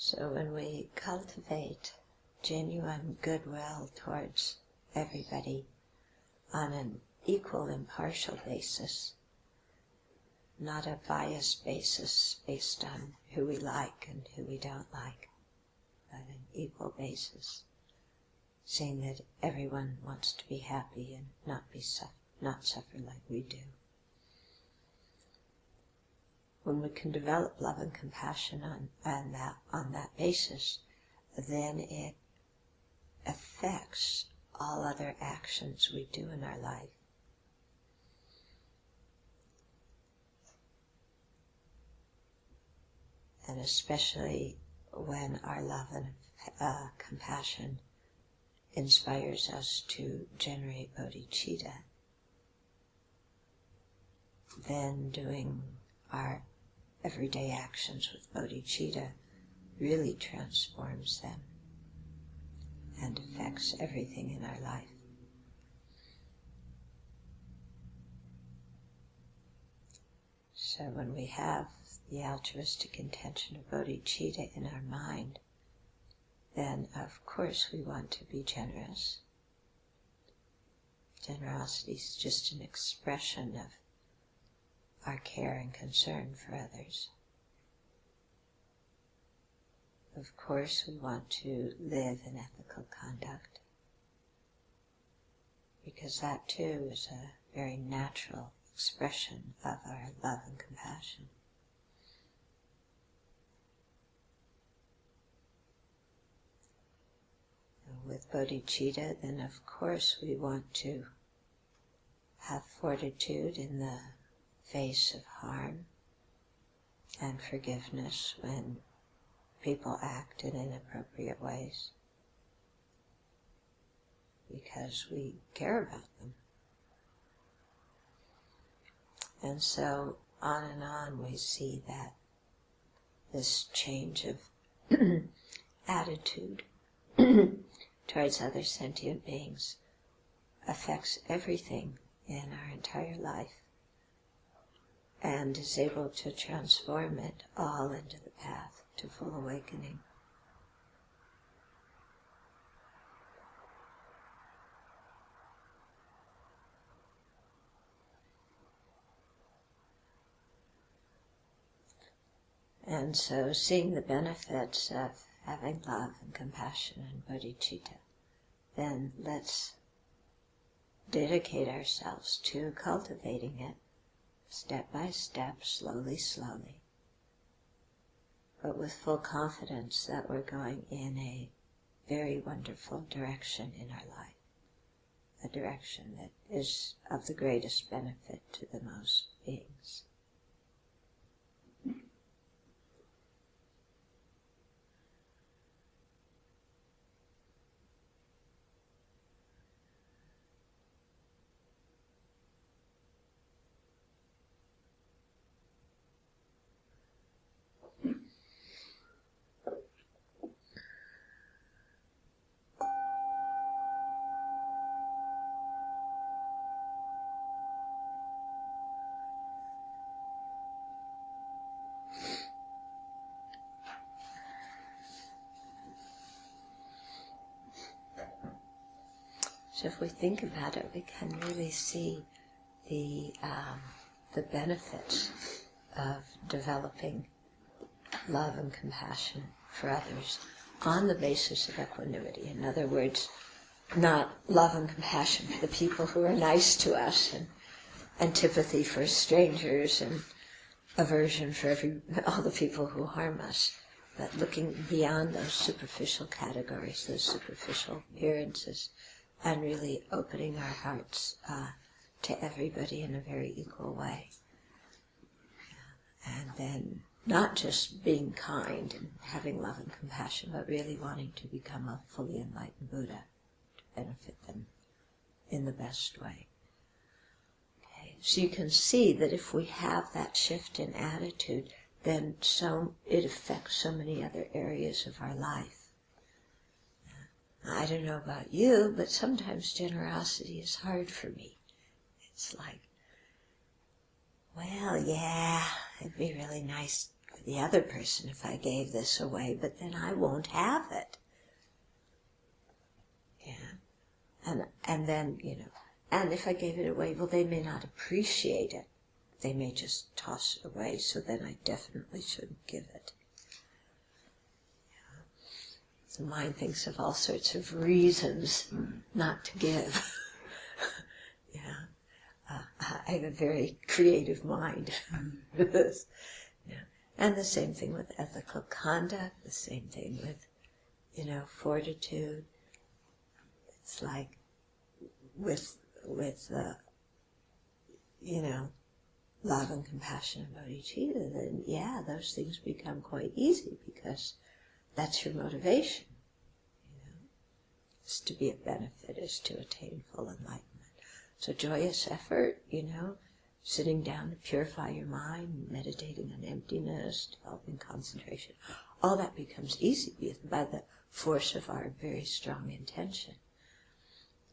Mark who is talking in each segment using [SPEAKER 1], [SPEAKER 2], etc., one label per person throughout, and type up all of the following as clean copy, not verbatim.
[SPEAKER 1] So when we cultivate genuine goodwill towards everybody on an equal, impartial basis, not a biased basis based on who we like and who we don't like, but an equal basis, seeing that everyone wants to be happy and not suffer like we do. When we can develop love and compassion on that basis, then it affects all other actions we do in our life. And especially when our love and compassion inspires us to generate bodhicitta, then doing our everyday actions with bodhicitta really transforms them and affects everything in our life. So when we have the altruistic intention of bodhicitta in our mind, then of course we want to be generous. Generosity is just an expression of our care and concern for others. Of course we want to live in ethical conduct, because that too is a very natural expression of our love and compassion. With bodhicitta, then of course we want to have fortitude in the face of harm and forgiveness when people act in inappropriate ways, because we care about them. And so on we see that this change of attitude towards other sentient beings affects everything in our entire life and is able to transform it all into the path to full awakening. And so seeing the benefits of having love and compassion and bodhicitta, then let's dedicate ourselves to cultivating it step by step, slowly, but with full confidence that we're going in a very wonderful direction in our life, a direction that is of the greatest benefit to the most beings. So if we think about it, we can really see the benefits of developing love and compassion for others on the basis of equanimity. In other words, not love and compassion for the people who are nice to us, and antipathy for strangers, and aversion for all the people who harm us, but looking beyond those superficial categories, those superficial appearances, and really opening our hearts to everybody in a very equal way. And then not just being kind and having love and compassion, but really wanting to become a fully enlightened Buddha to benefit them in the best way. Okay. So you can see that if we have that shift in attitude, then it affects so many other areas of our life. I don't know about you, but sometimes generosity is hard for me. It's like, well, yeah, it'd be really nice for the other person if I gave this away, but then I won't have it. Yeah. And then, and if I gave it away, well, they may not appreciate it. They may just toss it away, so then I definitely shouldn't give it. Yeah. The mind thinks of all sorts of reasons not to give. Yeah. I have a very creative mind. Yeah. And the same thing with ethical conduct, the same thing with, fortitude. It's like with love and compassion and bodhicitta, then those things become quite easy because that's your motivation. Is to be a benefit, is to attain full enlightenment. So joyous effort, sitting down to purify your mind, meditating on emptiness, developing concentration, all that becomes easy by the force of our very strong intention.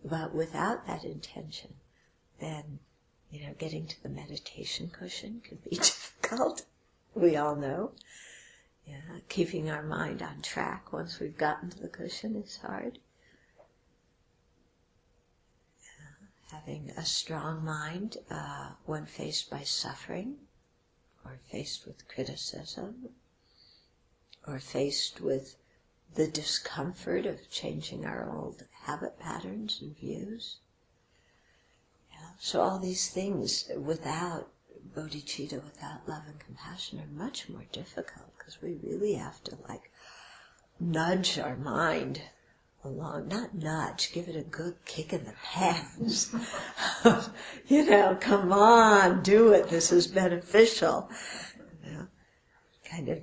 [SPEAKER 1] But without that intention, then, getting to the meditation cushion can be difficult. We all know. Yeah, keeping our mind on track once we've gotten to the cushion is hard. Having a strong mind when faced by suffering, or faced with criticism, or faced with the discomfort of changing our old habit patterns and views. Yeah. So all these things without bodhicitta, without love and compassion, are much more difficult because we really have to nudge our mind along, not nudge, give it a good kick in the pants. Come on, do it, this is beneficial. Kind of,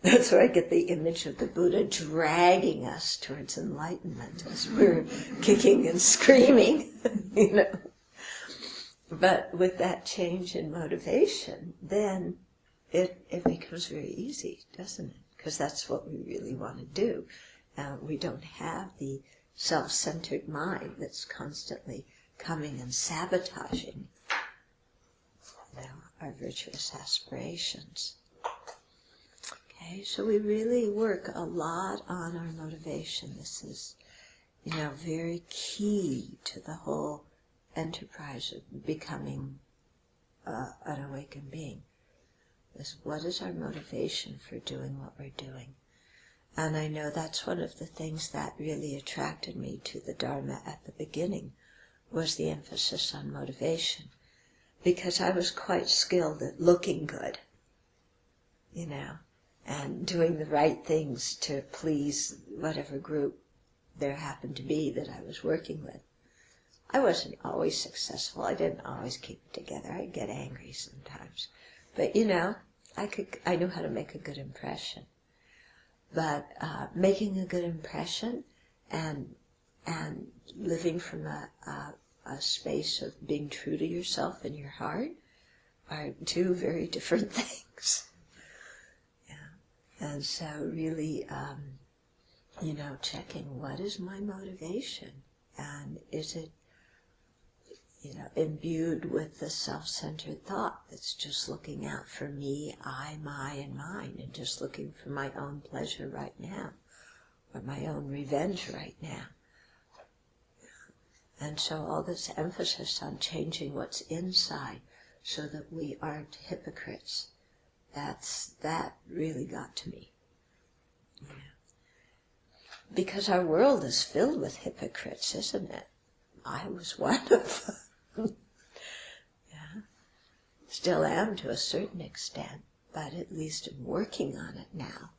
[SPEAKER 1] that's where I get the image of the Buddha dragging us towards enlightenment as we're kicking and screaming, But with that change in motivation, then it becomes very easy, doesn't it? Because that's what we really want to do. We don't have the self-centered mind that's constantly coming and sabotaging our virtuous aspirations. Okay, so we really work a lot on our motivation. This is, very key to the whole enterprise of becoming an awakened being. What is our motivation for doing what we're doing? And I know that's one of the things that really attracted me to the Dharma at the beginning, was the emphasis on motivation. Because I was quite skilled at looking good, and doing the right things to please whatever group there happened to be that I was working with. I wasn't always successful. I didn't always keep it together. I'd get angry sometimes. But, I knew how to make a good impression. But making a good impression and living from a space of being true to yourself and your heart are two very different things. Yeah. And so really, checking what is my motivation, and is it, imbued with the self-centered thought that's just looking out for me, I, my, and mine, and just looking for my own pleasure right now, or my own revenge right now. And so all this emphasis on changing what's inside so that we aren't hypocrites, that really got to me. Because our world is filled with hypocrites, isn't it? I was one of them. Yeah. Still am to a certain extent, but at least I'm working on it now.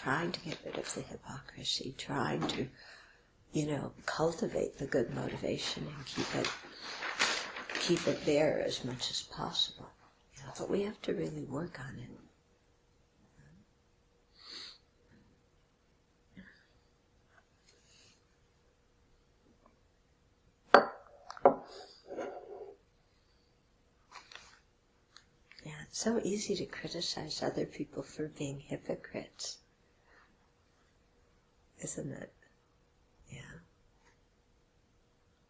[SPEAKER 1] Trying to get rid of the hypocrisy, trying to, cultivate the good motivation and keep it there as much as possible. But we have to really work on it. It's so easy to criticize other people for being hypocrites, isn't it? Yeah.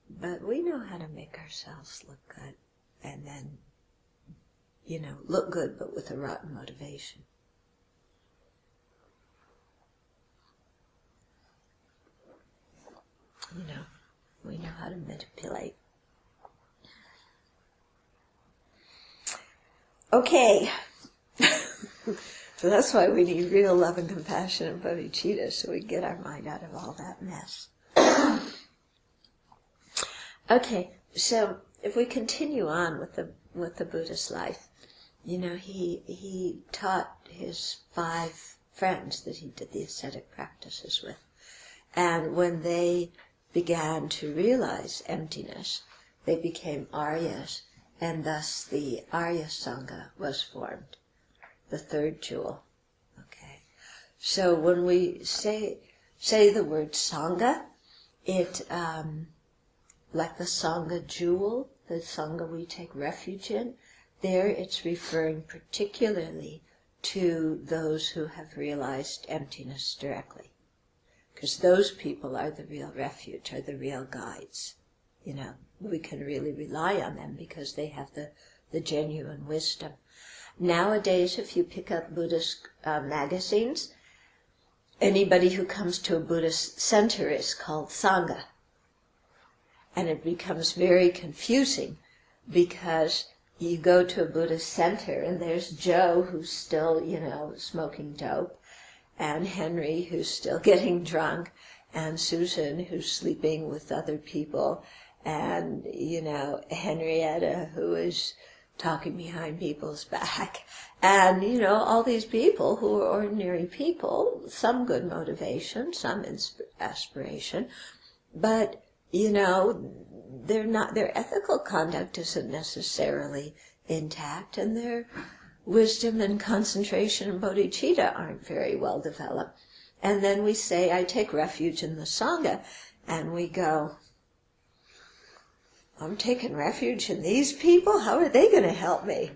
[SPEAKER 1] But we know how to make ourselves look good and then look good but with a rotten motivation. We know how to manipulate. Okay. So that's why we need real love and compassion and bodhicitta, so we get our mind out of all that mess. Okay, so if we continue on with the Buddha's life, he taught his 5 friends that he did the ascetic practices with. And when they began to realize emptiness, they became Aryas, and thus the Arya Sangha was formed, the 3rd jewel. Okay, so when we say the word Sangha, it like the Sangha jewel, the Sangha we take refuge in, there it's referring particularly to those who have realized emptiness directly. Because those people are the real refuge, are the real guides. We can really rely on them because they have the genuine wisdom. Nowadays, if you pick up Buddhist magazines, anybody who comes to a Buddhist center is called Sangha. And it becomes very confusing because you go to a Buddhist center and there's Joe who's still, smoking dope, and Henry who's still getting drunk, and Susan who's sleeping with other people, and, Henrietta who is talking behind people's back, and, all these people who are ordinary people, some good motivation, some aspiration, but, their ethical conduct isn't necessarily intact, and their wisdom and concentration and bodhicitta aren't very well developed. And then we say, I take refuge in the Sangha, and we go, I'm taking refuge in these people? How are they going to help me?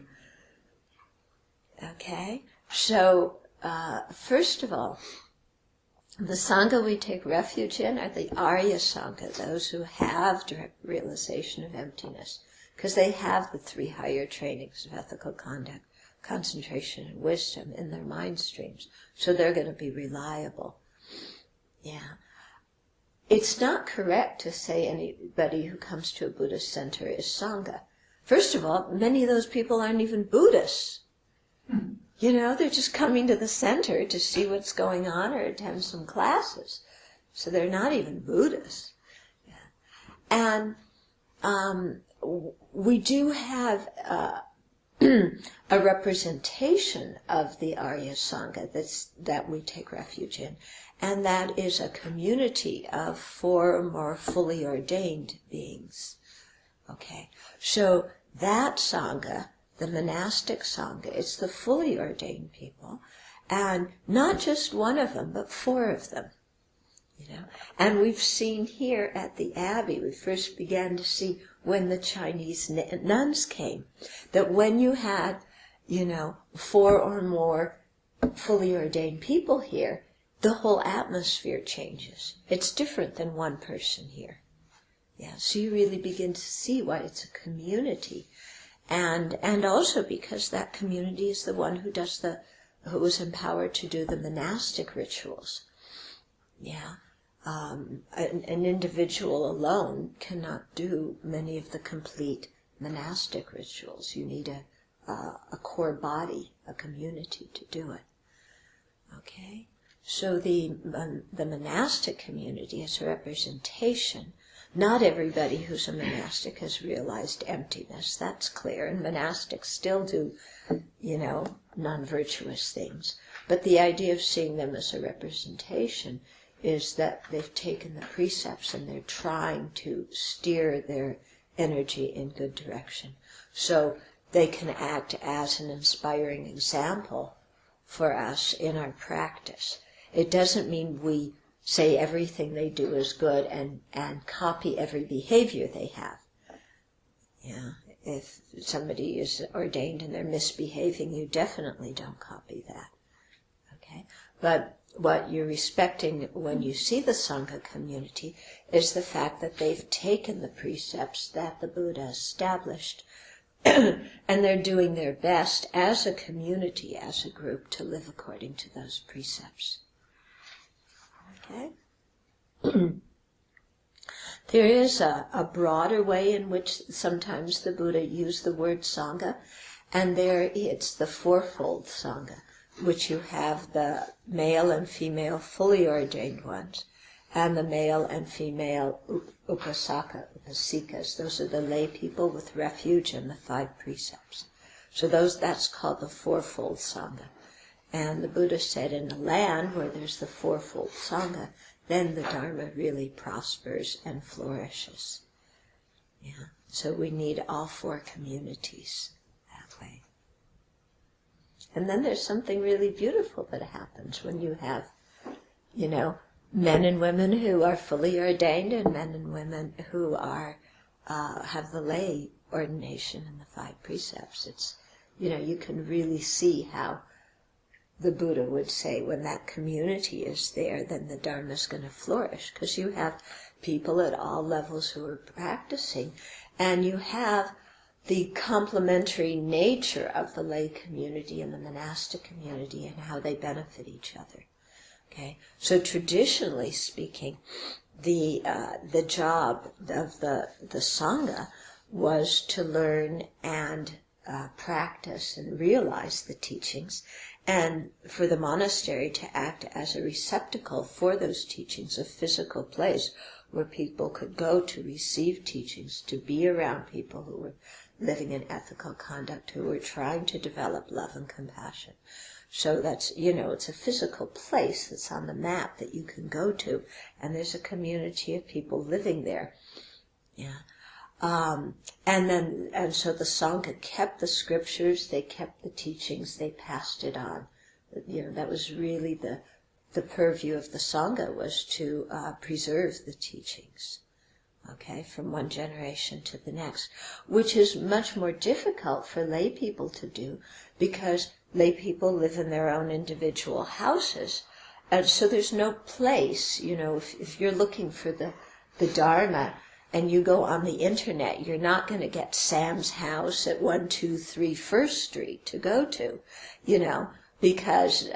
[SPEAKER 1] Okay, so first of all, the Sangha we take refuge in are the Arya Sangha, those who have direct realization of emptiness, because they have the 3 higher trainings of ethical conduct, concentration, and wisdom in their mind streams, so they're going to be reliable. Yeah. It's not correct to say anybody who comes to a Buddhist center is Sangha. First of all, many of those people aren't even Buddhists. They're just coming to the center to see what's going on or attend some classes. So they're not even Buddhists. Yeah. And we do have a representation of the Arya Sangha that we take refuge in, and that is a community of 4 or more fully ordained beings. Okay, so that Sangha, the monastic Sangha, it's the fully ordained people, and not just one of them, but 4 of them. And we've seen here at the Abbey, we first began to see when the Chinese nuns came, that when you had, 4 or more fully ordained people here, the whole atmosphere changes. It's different than one person here. Yeah, so you really begin to see why it's a community. And also because that community is the one who was empowered to do the monastic rituals. Yeah. An individual alone cannot do many of the complete monastic rituals. You need a core body, a community to do it. Okay? So the monastic community is a representation. Not everybody who's a monastic has realized emptiness, that's clear, and monastics still do, non-virtuous things. But the idea of seeing them as a representation is that they've taken the precepts and they're trying to steer their energy in good direction. So they can act as an inspiring example for us in our practice. It doesn't mean we say everything they do is good and copy every behavior they have. Yeah, if somebody is ordained and they're misbehaving, you definitely don't copy that. Okay? But what you're respecting when you see the Sangha community is the fact that they've taken the precepts that the Buddha established And they're doing their best as a community, as a group, to live according to those precepts. Okay? There is a broader way in which sometimes the Buddha used the word Sangha, and there it's the fourfold Sangha, which you have the male and female fully ordained ones, and the male and female upasikas. Those are the lay people with refuge and the 5 precepts. So that's called the fourfold Sangha. And the Buddha said in the land where there's the fourfold Sangha, then the Dharma really prospers and flourishes. Yeah. So we need all 4 communities that way. And then there's something really beautiful that happens when you have, men and women who are fully ordained and men and women who are have the lay ordination and the 5 precepts. It's, you can really see how the Buddha would say when that community is there, then the Dharma is going to flourish, because you have people at all levels who are practicing, and you have the complementary nature of the lay community and the monastic community and how they benefit each other. Okay, so traditionally speaking, the job of the Sangha was to learn and practice and realize the teachings, and for the monastery to act as a receptacle for those teachings, a physical place where people could go to receive teachings, to be around people who were living in ethical conduct, who were trying to develop love and compassion. So that's, it's a physical place that's on the map that you can go to, and there's a community of people living there. Yeah. And so the Sangha kept the scriptures, they kept the teachings, they passed it on. That was really the purview of the Sangha, was to preserve the teachings, okay, from one generation to the next, which is much more difficult for lay people to do, because lay people live in their own individual houses, and so there's no place, if you're looking for the Dharma, and you go on the internet, you're not going to get Sam's house at 123 First Street to go to, because,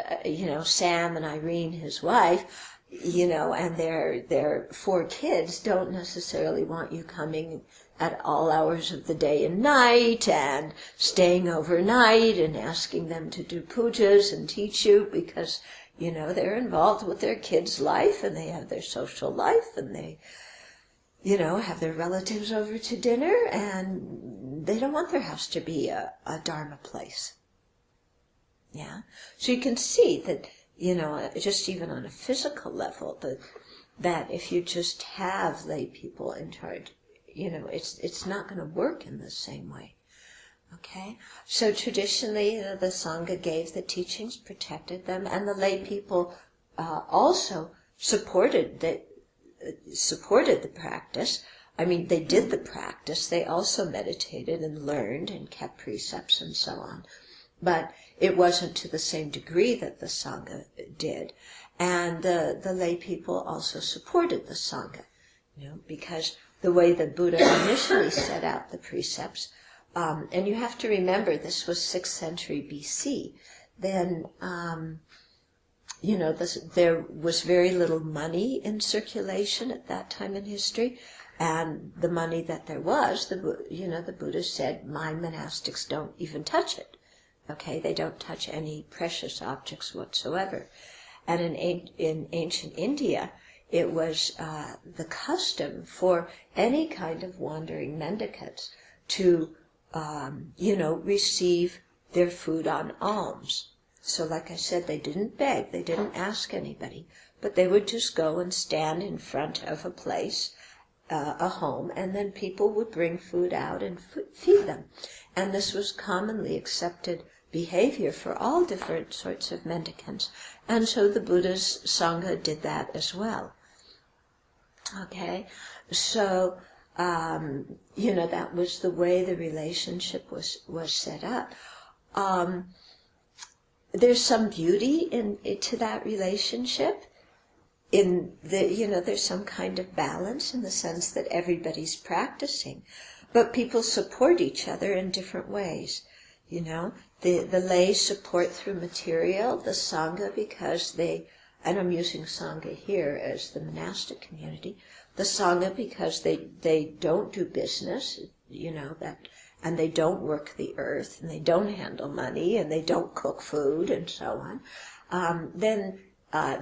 [SPEAKER 1] Sam and Irene, his wife, and their 4 kids don't necessarily want you coming at all hours of the day and night and staying overnight and asking them to do pujas and teach you, because, they're involved with their kids' life and they have their social life and they have their relatives over to dinner, and they don't want their house to be a Dharma place. Yeah? So you can see that, just even on a physical level, that if you just have lay people in charge, it's not going to work in the same way. Okay? So traditionally, the Sangha gave the teachings, protected them, and the lay people also supported the practice. I mean, they did the practice. They also meditated and learned and kept precepts and so on. But it wasn't to the same degree that the Sangha did. And the lay people also supported the Sangha, because the way the Buddha initially set out the precepts, and you have to remember this was 6th century BC, then there was very little money in circulation at that time in history, and the money that there was, the Buddha said, my monastics don't even touch it. Okay, they don't touch any precious objects whatsoever. And in ancient India, it was the custom for any kind of wandering mendicants to, receive their food on alms. So like I said, they didn't beg, they didn't ask anybody, but they would just go and stand in front of a place, a home, and then people would bring food out and feed them. And this was commonly accepted behavior for all different sorts of mendicants. And so the Buddha's Sangha did that as well. Okay, so, that was the way the relationship was set up. There's some beauty to that relationship. There's some kind of balance in the sense that everybody's practicing. But people support each other in different ways. You know, the lay support through material, the Sangha because they, and I'm using Sangha here as the monastic community, the Sangha because they don't do business, you know, that, and they don't work the earth, and they don't handle money, and they don't cook food, and so on. Then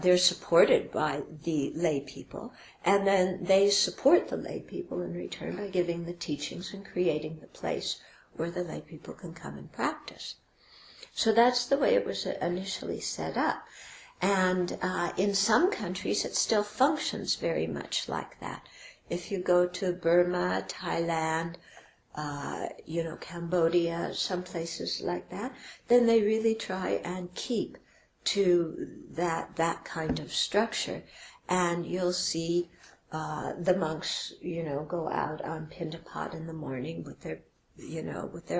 [SPEAKER 1] they're supported by the lay people, and then they support the lay people in return by giving the teachings and creating the place where the lay people can come and practice. So that's the way it was initially set up. And in some countries it still functions very much like that. If you go to Burma, Thailand, Cambodia, some places like that, then they really try and keep to that kind of structure. And you'll see the monks, go out on Pindapat in the morning with their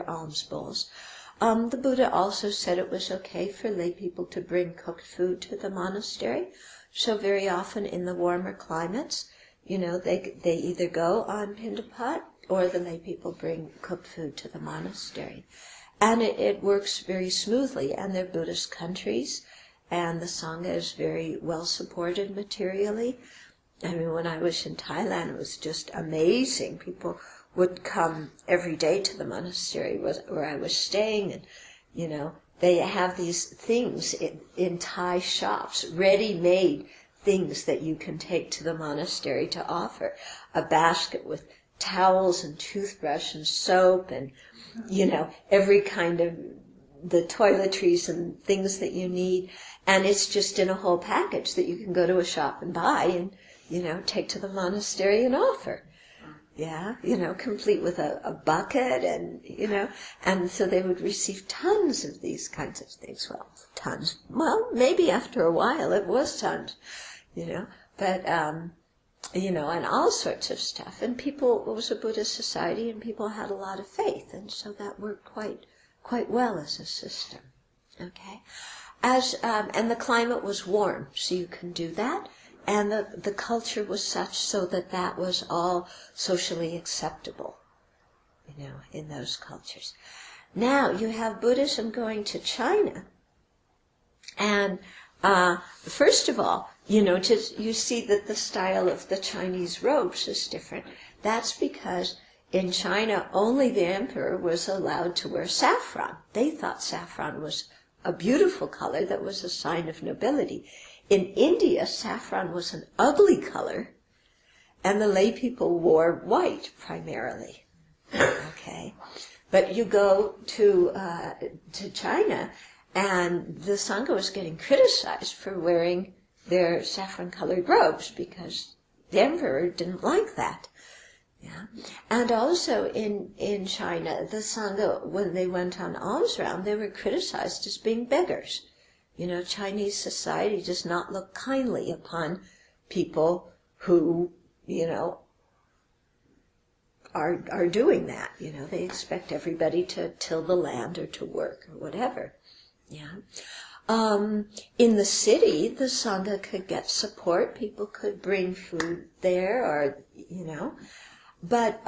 [SPEAKER 1] alms bowls. The Buddha also said it was okay for lay people to bring cooked food to the monastery. So very often in the warmer climates, they either go on Pindapat or the lay people bring cooked food to the monastery. And it works very smoothly, and they're Buddhist countries, and the Sangha is very well supported materially. I mean, when I was in Thailand, it was just amazing. People would come every day to the monastery where I was staying, and, they have these things in Thai shops, ready-made things that you can take to the monastery to offer. A basket with towels and toothbrush and soap and, every kind of the toiletries and things that you need. And it's just in a whole package that you can go to a shop and buy and, take to the monastery and offer. Yeah, complete with a bucket and, and so they would receive tons of these kinds of things. Well, tons. Well, maybe after a while it was tons, but, and all sorts of stuff. And it was a Buddhist society and people had a lot of faith. And so that worked quite well as a system. Okay. And the climate was warm, so you can do that. And the culture was such so that was all socially acceptable, in those cultures. Now you have Buddhism going to China. And first of all, you see that the style of the Chinese robes is different. That's because in China only the emperor was allowed to wear saffron. They thought saffron was a beautiful color that was a sign of nobility. In India, saffron was an ugly color, and the lay people wore white primarily. Okay, but you go to China, and the Sangha was getting criticized for wearing their saffron-colored robes because the emperor didn't like that. Yeah, and also in China, the Sangha, when they went on alms round, they were criticized as being beggars. Chinese society does not look kindly upon people who, are doing that. They expect everybody to till the land or to work or whatever. Yeah. In the city, the Sangha could get support. People could bring food there or, but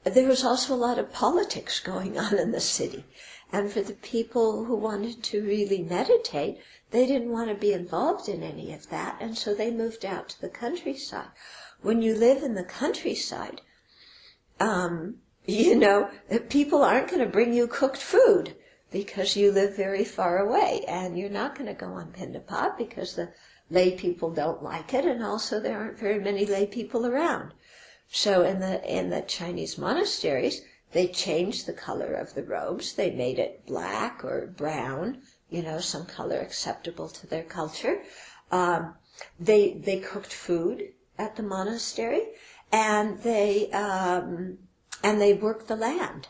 [SPEAKER 1] there was also a lot of politics going on in the city. And for the people who wanted to really meditate, they didn't want to be involved in any of that, and so they moved out to the countryside. When you live in the countryside, people aren't going to bring you cooked food because you live very far away, and you're not going to go on Pindapat because the lay people don't like it, and also there aren't very many lay people around. So in the Chinese monasteries, they changed the color of the robes. They made it black or brown, some color acceptable to their culture. They cooked food at the monastery, and they worked the land,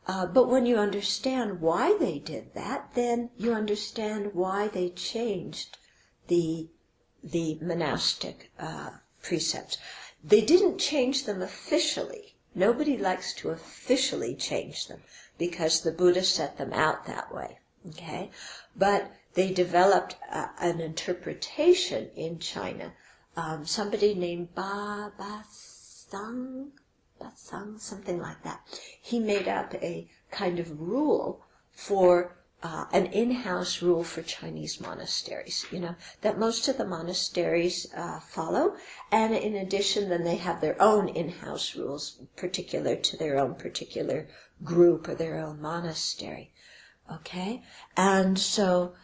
[SPEAKER 1] But when you understand why they did that, then you understand why they changed the monastic precepts. They didn't change them officially. Nobody likes to officially change them because the Buddha set them out that way, okay? But they developed an interpretation in China. Somebody named Ba Sang, something like that. He made up a kind of rule for an in-house rule for Chinese monasteries, that most of the monasteries follow, and in addition then they have their own in-house rules particular to their own particular group or their own monastery. Okay? And so,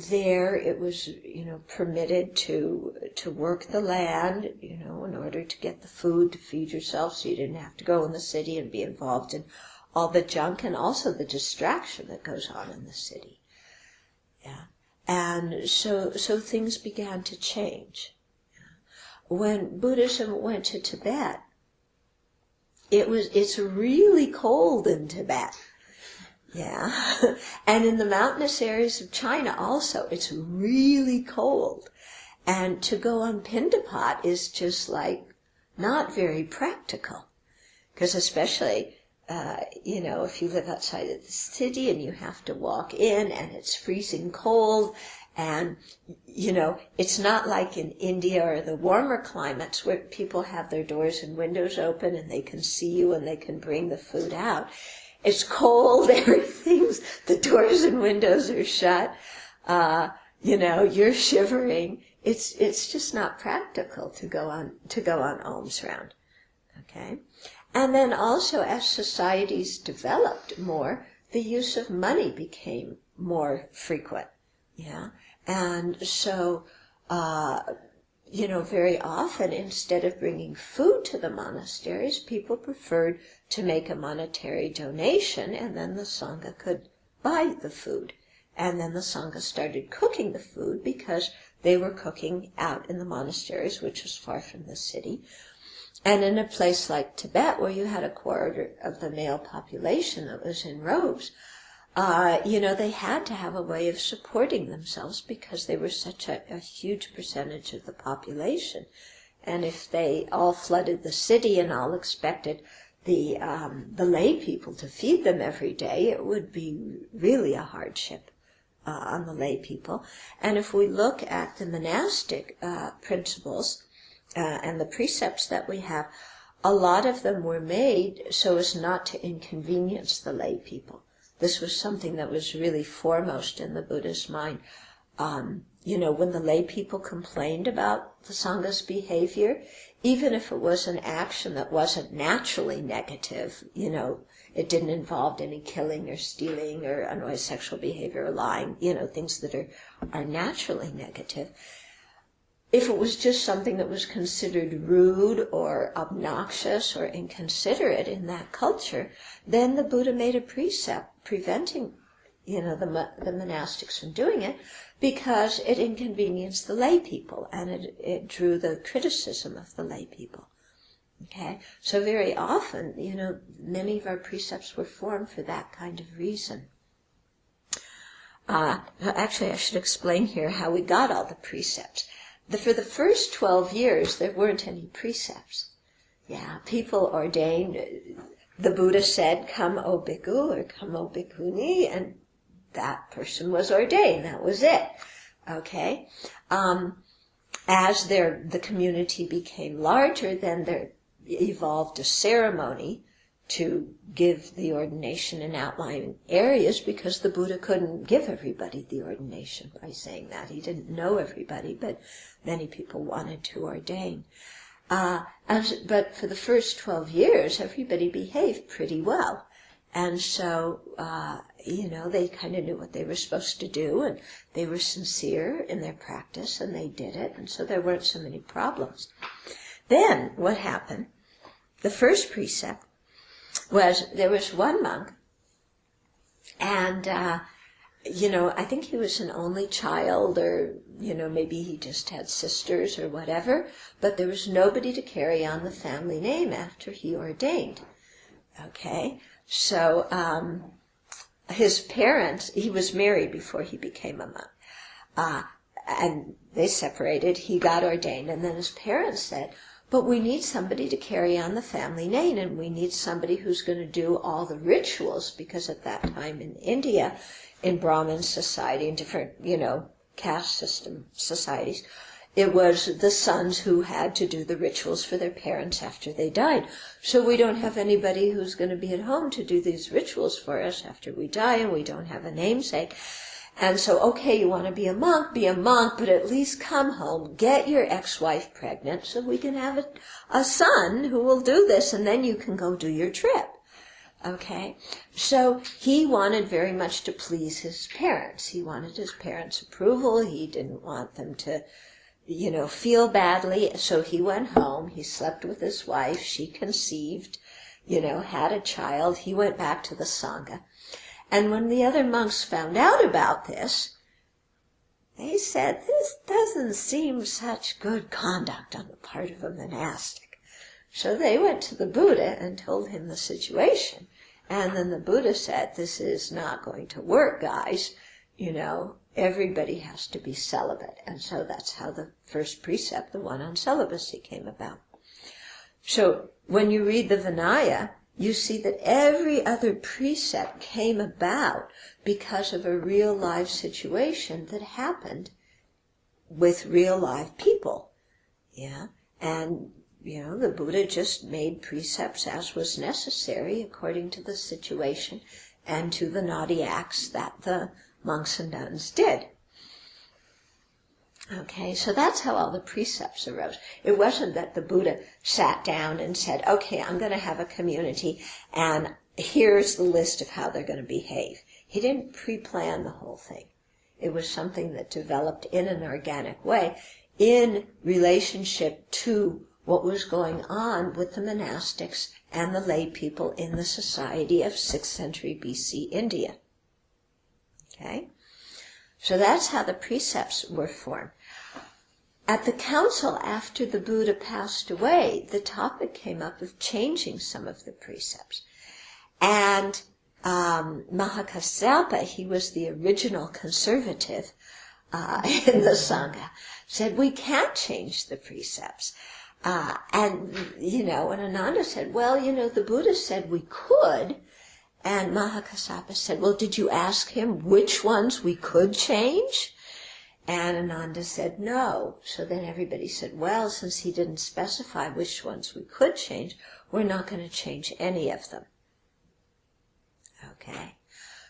[SPEAKER 1] there it was, permitted to work the land, in order to get the food to feed yourself, so you didn't have to go in the city and be involved in all the junk and also the distraction that goes on in the city. Yeah. And so things began to change. When Buddhism went to Tibet, it's really cold in Tibet. Yeah. And in the mountainous areas of China also, it's really cold. And to go on Pindapat is just not very practical. Because especially, if you live outside of the city and you have to walk in and it's freezing cold and, it's not like in India or the warmer climates where people have their doors and windows open and they can see you and they can bring the food out. It's cold, the doors and windows are shut, you're shivering. It's just not practical to go on alms round. Okay? And then also as societies developed more, the use of money became more frequent. Yeah? And so, very often instead of bringing food to the monasteries, people preferred to make a monetary donation and then the Sangha could buy the food. And then the Sangha started cooking the food because they were cooking out in the monasteries, which was far from the city. And in a place like Tibet, where you had a quarter of the male population that was in robes, they had to have a way of supporting themselves because they were such a huge percentage of the population. And if they all flooded the city and all expected the lay people to feed them every day, it would be really a hardship on the lay people. And if we look at the monastic principles and the precepts that we have, a lot of them were made so as not to inconvenience the lay people. This was something that was really foremost in the Buddhist mind. When the lay people complained about the Sangha's behavior, even if it was an action that wasn't naturally negative, it didn't involve any killing or stealing or unwise sexual behavior or lying, things that are naturally negative. If it was just something that was considered rude or obnoxious or inconsiderate in that culture, then the Buddha made a precept preventing, the monastics from doing it because it inconvenienced the lay people and it drew the criticism of the lay people. Okay? So very often, many of our precepts were formed for that kind of reason. Actually, I should explain here how we got all the precepts. For the first 12 years, there weren't any precepts. Yeah, people ordained. The Buddha said, "Come, O bhikkhu," or "Come, O bhikkhuni," and that person was ordained. That was it. Okay? As the community became larger, then there evolved a ceremony to give the ordination in outlying areas because the Buddha couldn't give everybody the ordination by saying that. He didn't know everybody, but many people wanted to ordain. But for the first 12 years, everybody behaved pretty well. And so, they kind of knew what they were supposed to do, and they were sincere in their practice, and they did it, and so there weren't so many problems. Then, what happened? The first precept was, there was one monk, and, I think he was an only child, or, maybe he just had sisters or whatever, but there was nobody to carry on the family name after he ordained. Okay? So, his parents, he was married before he became a monk, and they separated, he got ordained, and then his parents said, but we need somebody to carry on the family name, and we need somebody who's going to do all the rituals, because at that time in India, in Brahmin society, in different, caste system societies, it was the sons who had to do the rituals for their parents after they died. So we don't have anybody who's going to be at home to do these rituals for us after we die, and we don't have a namesake. And so, okay, you want to be a monk, but at least come home, get your ex-wife pregnant so we can have a son who will do this, and then you can go do your trip. Okay? So he wanted very much to please his parents. He wanted his parents' approval. He didn't want them to, feel badly. So he went home. He slept with his wife. She conceived, had a child. He went back to the Sangha. And when the other monks found out about this, they said, this doesn't seem such good conduct on the part of a monastic. So they went to the Buddha and told him the situation. And then the Buddha said, this is not going to work, guys. Everybody has to be celibate. And so that's how the first precept, the one on celibacy, came about. So when you read the Vinaya, you see that every other precept came about because of a real life situation that happened with real live people. Yeah. And, the Buddha just made precepts as was necessary according to the situation and to the naughty acts that the monks and nuns did. Okay, so that's how all the precepts arose. It wasn't that the Buddha sat down and said, okay, I'm going to have a community, and here's the list of how they're going to behave. He didn't pre-plan the whole thing. It was something that developed in an organic way in relationship to what was going on with the monastics and the lay people in the society of 6th century BC India. Okay? So that's how the precepts were formed. At the council, after the Buddha passed away, the topic came up of changing some of the precepts. And Mahakassapa, he was the original conservative in the Sangha, said, we can't change the precepts. And Ananda said, well, the Buddha said we could. And Mahakassapa said, well, did you ask him which ones we could change? And Ananda said, no. So then everybody said, well, since he didn't specify which ones we could change, we're not going to change any of them. Okay.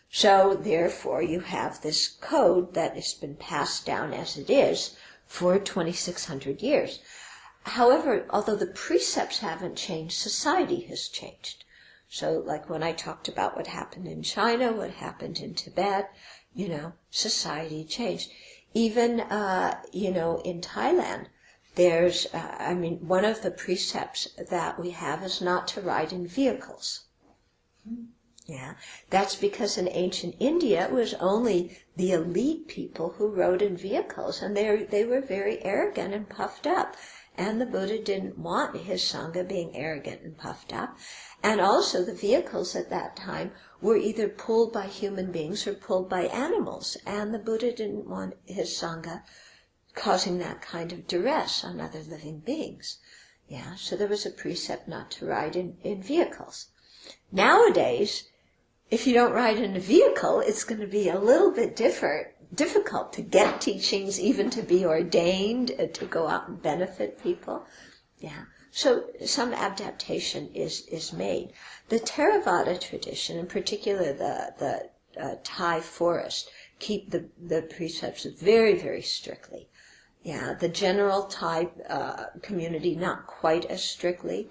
[SPEAKER 1] So therefore you have this code that has been passed down as it is for 2,600 years. However, although the precepts haven't changed, society has changed. So like when I talked about what happened in China, what happened in Tibet, society changed. Even, in Thailand, there's, one of the precepts that we have is not to ride in vehicles. Yeah, that's because in ancient India it was only the elite people who rode in vehicles, and they were very arrogant and puffed up. And the Buddha didn't want his Sangha being arrogant and puffed up. And also the vehicles at that time were either pulled by human beings or pulled by animals. And the Buddha didn't want his Sangha causing that kind of duress on other living beings. Yeah, so there was a precept not to ride in vehicles. Nowadays, if you don't ride in a vehicle, it's going to be a little bit difficult to get teachings, even to be ordained, to go out and benefit people. Yeah. So some adaptation is made. The Theravada tradition, in particular the Thai forest, keep the precepts very, very strictly. Yeah. The general Thai community, not quite as strictly.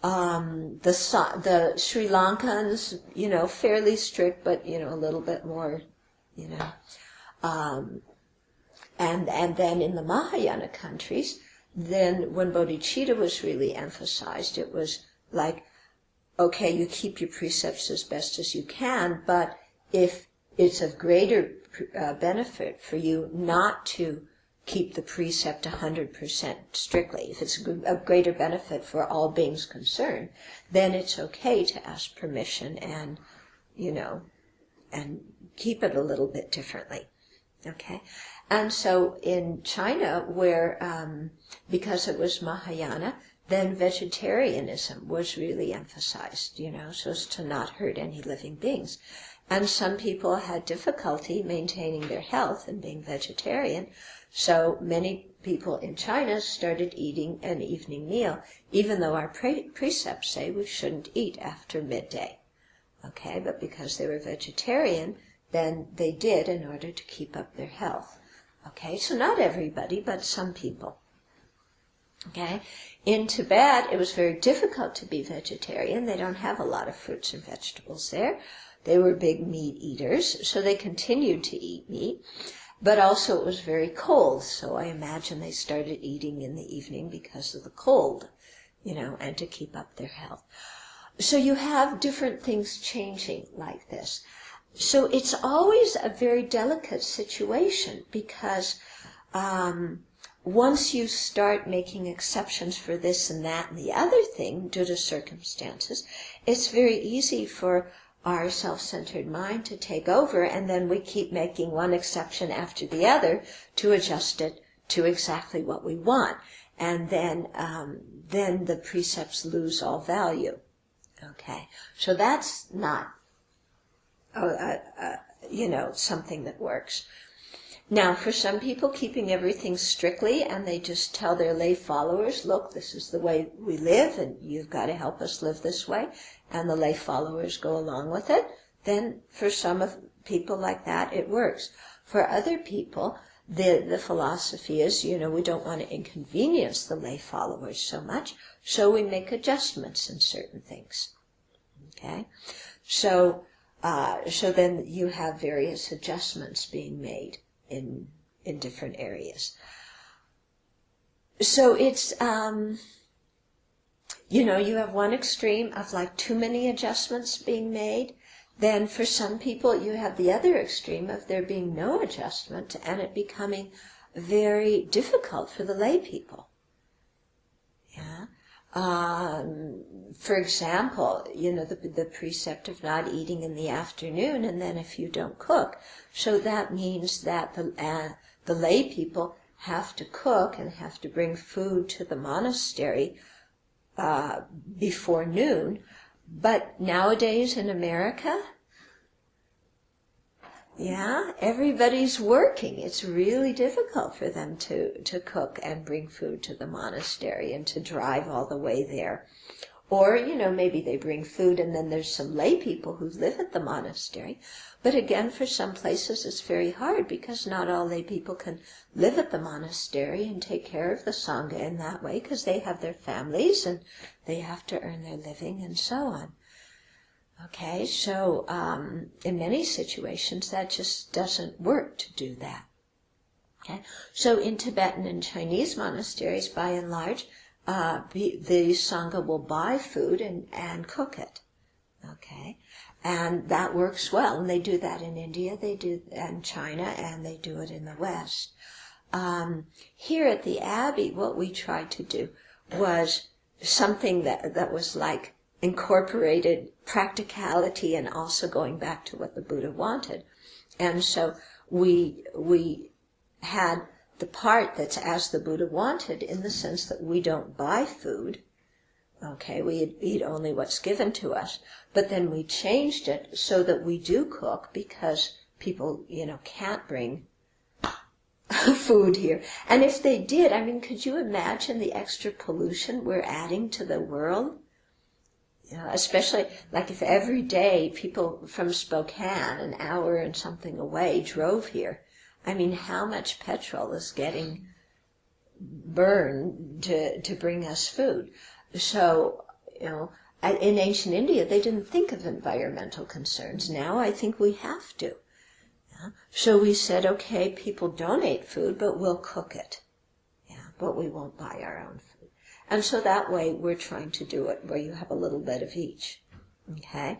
[SPEAKER 1] The Sri Lankans, fairly strict, but, a little bit more, and then in the Mahayana countries, then when bodhicitta was really emphasized, it was like, okay, you keep your precepts as best as you can, but if it's of greater benefit for you not to keep the precept 100% strictly, if it's of greater benefit for all beings concerned, then it's okay to ask permission and, and keep it a little bit differently. Okay? And so in China, where, because it was Mahayana, then vegetarianism was really emphasized, so as to not hurt any living beings. And some people had difficulty maintaining their health and being vegetarian, so many people in China started eating an evening meal, even though our precepts say we shouldn't eat after midday. Okay, but because they were vegetarian, then they did in order to keep up their health. Okay, so not everybody, but some people. Okay, in Tibet, it was very difficult to be vegetarian. They don't have a lot of fruits and vegetables there. They were big meat eaters, so they continued to eat meat. But also it was very cold, so I imagine they started eating in the evening because of the cold, and to keep up their health. So you have different things changing like this. So it's always a very delicate situation because once you start making exceptions for this and that and the other thing due to circumstances, it's very easy for our self-centered mind to take over, and then we keep making one exception after the other to adjust it to exactly what we want. And then the precepts lose all value. Okay, so that's not, something that works. Now, for some people, keeping everything strictly, and they just tell their lay followers, look, this is the way we live, and you've got to help us live this way, and the lay followers go along with it, then for some of people like that, it works. For other people, the philosophy is, we don't want to inconvenience the lay followers so much, so we make adjustments in certain things. Okay? So then you have various adjustments being made in different areas. So it's, you have one extreme of like too many adjustments being made. Then for some people you have the other extreme of there being no adjustment and it becoming very difficult for the lay people. Yeah. For example, the precept of not eating in the afternoon, and then if you don't cook. So that means that the lay people have to cook and have to bring food to the monastery before noon. But nowadays in America, everybody's working. It's really difficult for them to cook and bring food to the monastery and to drive all the way there. Or, maybe they bring food and then there's some lay people who live at the monastery. But again, for some places it's very hard because not all lay people can live at the monastery and take care of the Sangha in that way because they have their families and they have to earn their living and so on. Okay, so in many situations that just doesn't work to do that. Okay, so in Tibetan and Chinese monasteries, by and large, the Sangha will buy food and cook it. Okay, and that works well, and they do that in India, they do in China, and they do it in the West. Here at the Abbey, what we tried to do was something that was like incorporated practicality and also going back to what the Buddha wanted. And so we had the part that's as the Buddha wanted in the sense that we don't buy food. Okay, we eat only what's given to us. But then we changed it so that we do cook because people, can't bring food here. And if they did, could you imagine the extra pollution we're adding to the world? Especially like if every day people from Spokane, an hour and something away, drove here. How much petrol is getting burned to bring us food? So, in ancient India, they didn't think of environmental concerns. Now I think we have to. Yeah? So we said, okay, people donate food, but we'll cook it. Yeah, but we won't buy our own food. And so that way we're trying to do it where you have a little bit of each. Okay?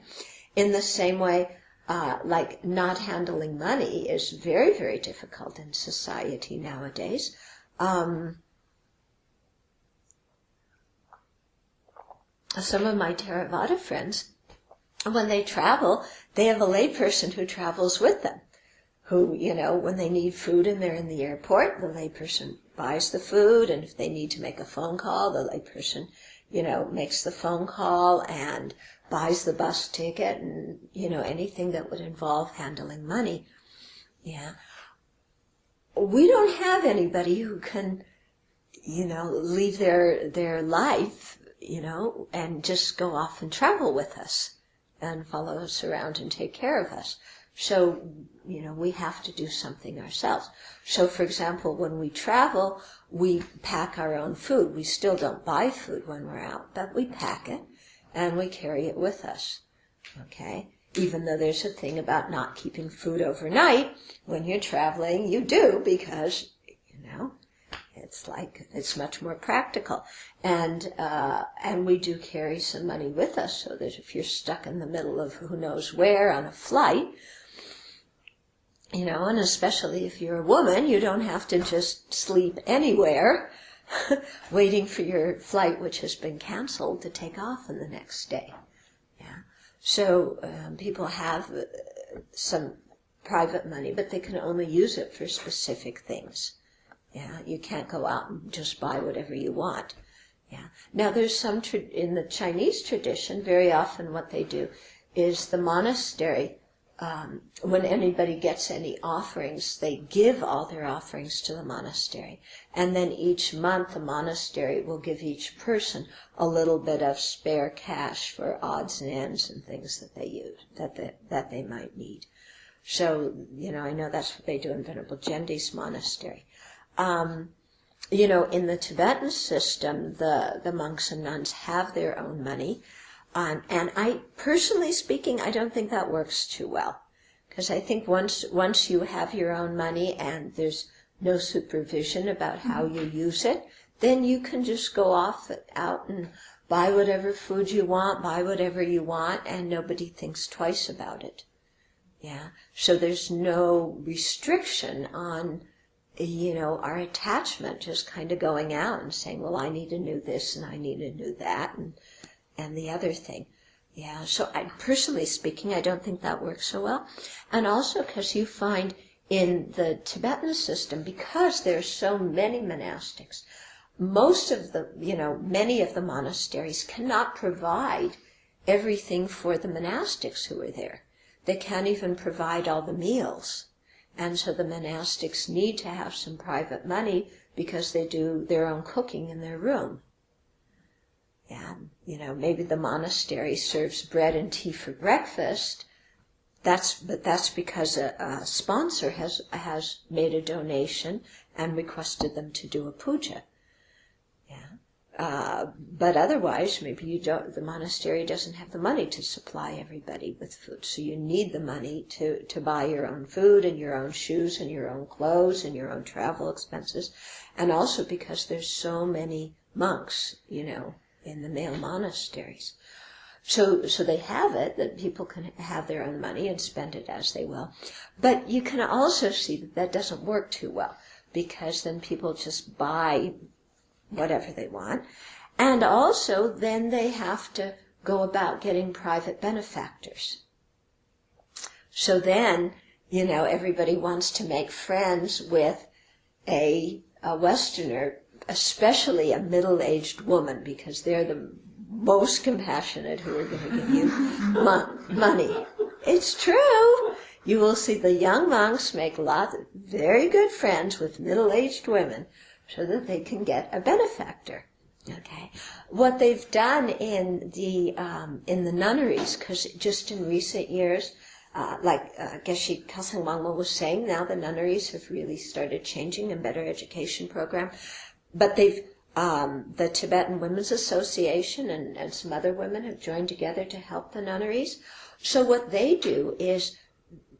[SPEAKER 1] In the same way, like not handling money is very, very difficult in society nowadays. Some of my Theravada friends, when they travel, they have a layperson who travels with them, who, when they need food and they're in the airport, the layperson buys the food, and if they need to make a phone call, the layperson makes the phone call and buys the bus ticket and, anything that would involve handling money. Yeah. We don't have anybody who can, leave their life, and just go off and travel with us and follow us around and take care of us. So, we have to do something ourselves. So, for example, when we travel, we pack our own food. We still don't buy food when we're out, but we pack it and we carry it with us. Okay? Even though there's a thing about not keeping food overnight, when you're traveling, you do, because, it's much more practical. And we do carry some money with us, so that if you're stuck in the middle of who knows where on a flight, and especially if you're a woman, you don't have to just sleep anywhere waiting for your flight, which has been canceled, to take off on the next day. Yeah. So people have some private money, but they can only use it for specific things. Yeah, you can't go out and just buy whatever you want. Yeah. Now there's some, in the Chinese tradition, very often what they do is the monastery, when anybody gets any offerings, they give all their offerings to the monastery. And then each month the monastery will give each person a little bit of spare cash for odds and ends and things that they use, that they might need. So, I know that's what they do in Venerable Jendi's monastery. In the Tibetan system, the monks and nuns have their own money. And I, personally speaking, I don't think that works too well. Because I think once you have your own money and there's no supervision about how you use it, then you can just go out and buy whatever food you want, buy whatever you want, and nobody thinks twice about it. Yeah. So there's no restriction on, our attachment just kind of going out and saying, well, I need a new this and I need a new that and the other thing. Yeah, so personally speaking, I don't think that works so well. And also because you find in the Tibetan system, because there's so many monastics, most of the, many of the monasteries cannot provide everything for the monastics who are there. They can't even provide all the meals. And so the monastics need to have some private money because they do their own cooking in their room. And, maybe the monastery serves bread and tea for breakfast. But that's because a sponsor has made a donation and requested them to do a puja. Yeah. But otherwise, maybe the monastery doesn't have the money to supply everybody with food. So you need the money to buy your own food and your own shoes and your own clothes and your own travel expenses. And also because there's so many monks, in the male monasteries. So they have it, that people can have their own money and spend it as they will. But you can also see that doesn't work too well, because then people just buy whatever they want. And also then they have to go about getting private benefactors. So then, everybody wants to make friends with a Westerner, especially a middle-aged woman, because they're the most compassionate who are going to give you money. It's true. You will see the young monks make lots of very good friends with middle-aged women so that they can get a benefactor. Okay. What they've done in the nunneries, because just in recent years, Geshe Kelsang Wangmo was saying, now the nunneries have really started changing, a better education program. But the Tibetan Women's Association and some other women have joined together to help the nunneries. So what they do is,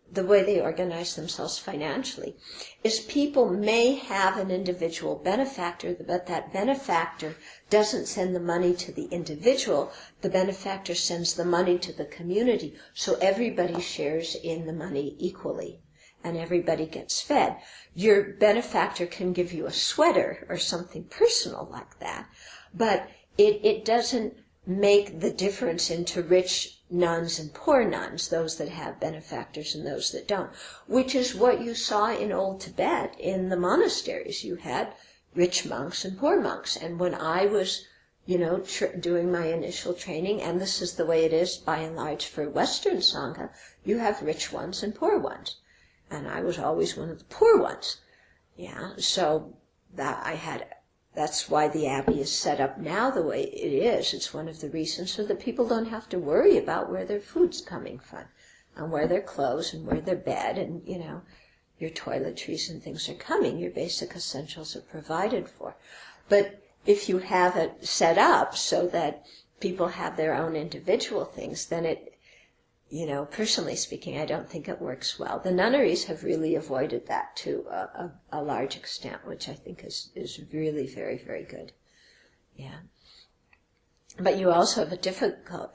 [SPEAKER 1] the way they organize themselves financially, is people may have an individual benefactor, but that benefactor doesn't send the money to the individual. The benefactor sends the money to the community, so everybody shares in the money equally. And everybody gets fed. Your benefactor can give you a sweater or something personal like that, but it doesn't make the difference into rich nuns and poor nuns, those that have benefactors and those that don't, which is what you saw in old Tibet in the monasteries. You had rich monks and poor monks. And when I was, doing my initial training, and this is the way it is by and large for Western Sangha, you have rich ones and poor ones. And I was always one of the poor ones. Yeah, so that's why the Abbey is set up now the way it is. It's one of the reasons so that people don't have to worry about where their food's coming from, and where their clothes and where their bed and, your toiletries and things are coming. Your basic essentials are provided for. But if you have it set up so that people have their own individual things, then it, personally speaking, I don't think it works well. The nunneries have really avoided that to a large extent, which I think is really very, very good. Yeah. But you also have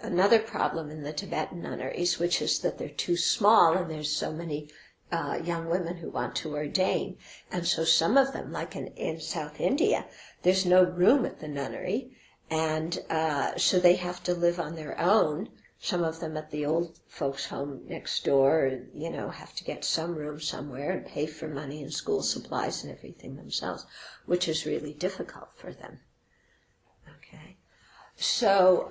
[SPEAKER 1] another problem in the Tibetan nunneries, which is that they're too small and there's so many young women who want to ordain. And so some of them, like in South India, there's no room at the nunnery, and so they have to live on their own. Some of them at the old folks' home next door, have to get some room somewhere and pay for money and school supplies and everything themselves, which is really difficult for them. Okay. So,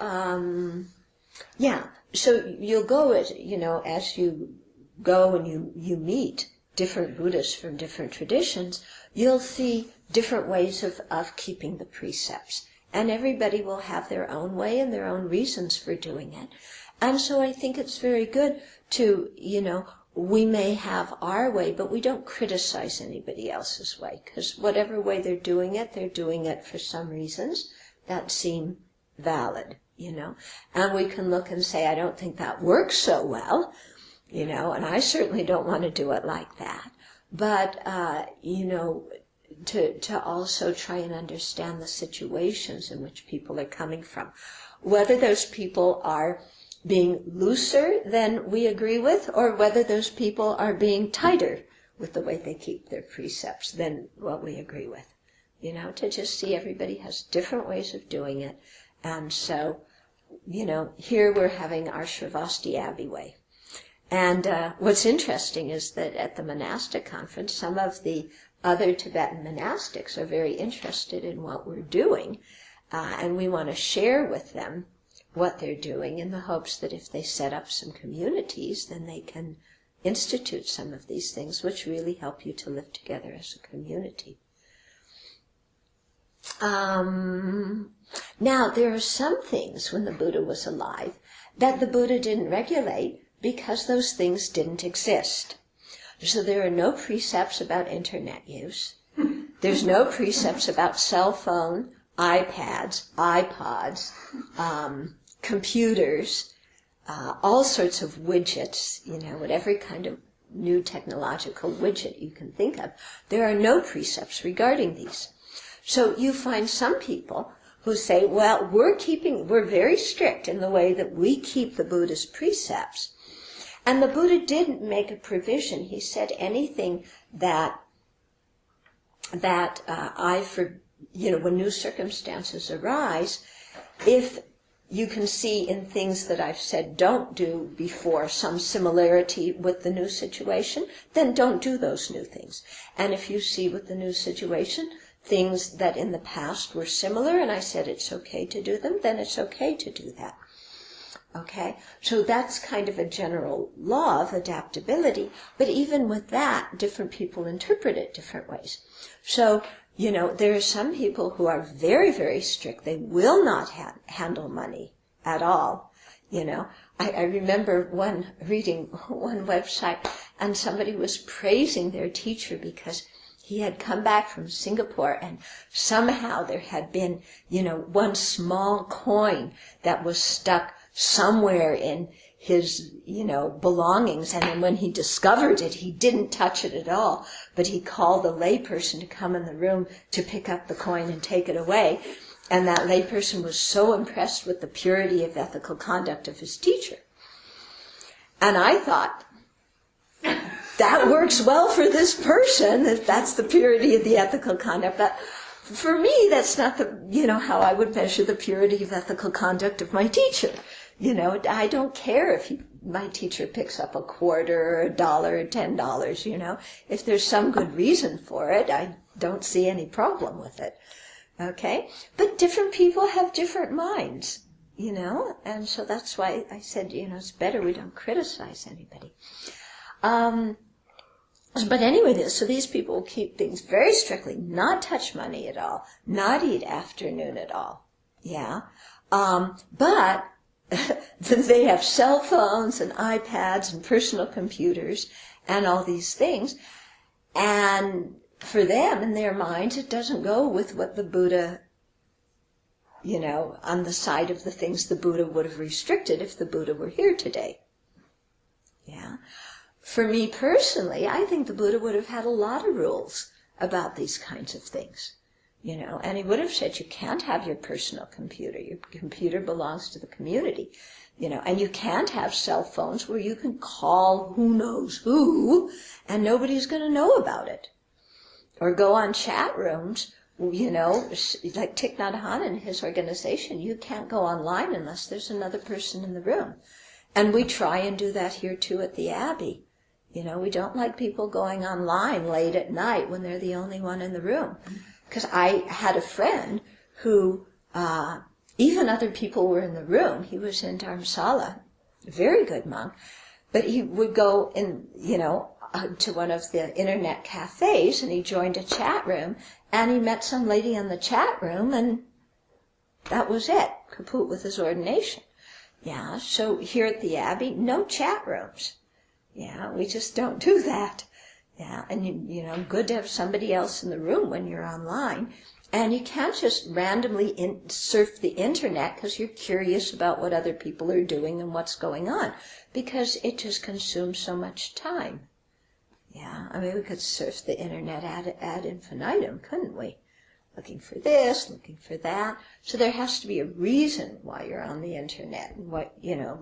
[SPEAKER 1] so you'll go as you go and you meet different Buddhists from different traditions, you'll see different ways of keeping the precepts. And everybody will have their own way and their own reasons for doing it. And so I think it's very good to, we may have our way, but we don't criticize anybody else's way, because whatever way they're doing it for some reasons that seem valid, And we can look and say, I don't think that works so well, and I certainly don't want to do it like that. But, to also try and understand the situations in which people are coming from. Whether those people are being looser than we agree with, or whether those people are being tighter with the way they keep their precepts than what we agree with. To just see everybody has different ways of doing it. And so, here we're having our Sravasti Abbey way. And what's interesting is that at the monastic conference, some of the other Tibetan monastics are very interested in what we're doing, and we want to share with them what they're doing in the hopes that if they set up some communities, then they can institute some of these things which really help you to live together as a community. Now, there are some things when the Buddha was alive that the Buddha didn't regulate because those things didn't exist. So there are no precepts about internet use. There's no precepts about cell phone, iPads, iPods, computers, all sorts of widgets, whatever kind of new technological widget you can think of. There are no precepts regarding these. So you find some people who say, well, we're very strict in the way that we keep the Buddha's precepts. And the Buddha didn't make a provision. He said anything that when new circumstances arise, if you can see in things that I've said don't do before some similarity with the new situation, then don't do those new things. And if you see with the new situation things that in the past were similar, and I said it's okay to do them, then it's okay to do that. Okay, so that's kind of a general law of adaptability, but even with that, different people interpret it different ways. So, there are some people who are very, very strict. They will not handle money at all. I remember reading one website, and somebody was praising their teacher because he had come back from Singapore, and somehow there had been, one small coin that was stuck somewhere in his, belongings, and then when he discovered it, he didn't touch it at all, but he called a layperson to come in the room to pick up the coin and take it away, and that layperson was so impressed with the purity of ethical conduct of his teacher. And I thought, that works well for this person, if that's the purity of the ethical conduct, but for me, that's not how I would measure the purity of ethical conduct of my teacher. I don't care if my teacher picks up a quarter or $1 or $10, If there's some good reason for it, I don't see any problem with it. Okay? But different people have different minds, and so that's why I said, it's better we don't criticize anybody. But anyway, so these people will keep things very strictly, not touch money at all, not eat afternoon at all. Yeah? But they have cell phones and iPads and personal computers and all these things. And for them, in their minds, it doesn't go with what the Buddha, on the side of the things the Buddha would have restricted if the Buddha were here today. Yeah. For me personally, I think the Buddha would have had a lot of rules about these kinds of things. And he would have said you can't have your personal computer. Your computer belongs to the community. And you can't have cell phones where you can call who knows who and nobody's going to know about it. Or go on chat rooms, like Thich Nhat Hanh and his organization, you can't go online unless there's another person in the room. And we try and do that here too at the Abbey. We don't like people going online late at night when they're the only one in the room. Because I had a friend who, even other people were in the room. He was in Dharamsala, a very good monk. But he would go in, to one of the internet cafes, and he joined a chat room, and he met some lady in the chat room, and that was it, kaput with his ordination. Yeah, so here at the Abbey, no chat rooms. Yeah, we just don't do that. Yeah, and good to have somebody else in the room when you're online. And you can't just randomly surf the internet because you're curious about what other people are doing and what's going on, because it just consumes so much time. Yeah, we could surf the internet ad infinitum, couldn't we? Looking for this, looking for that. So there has to be a reason why you're on the internet and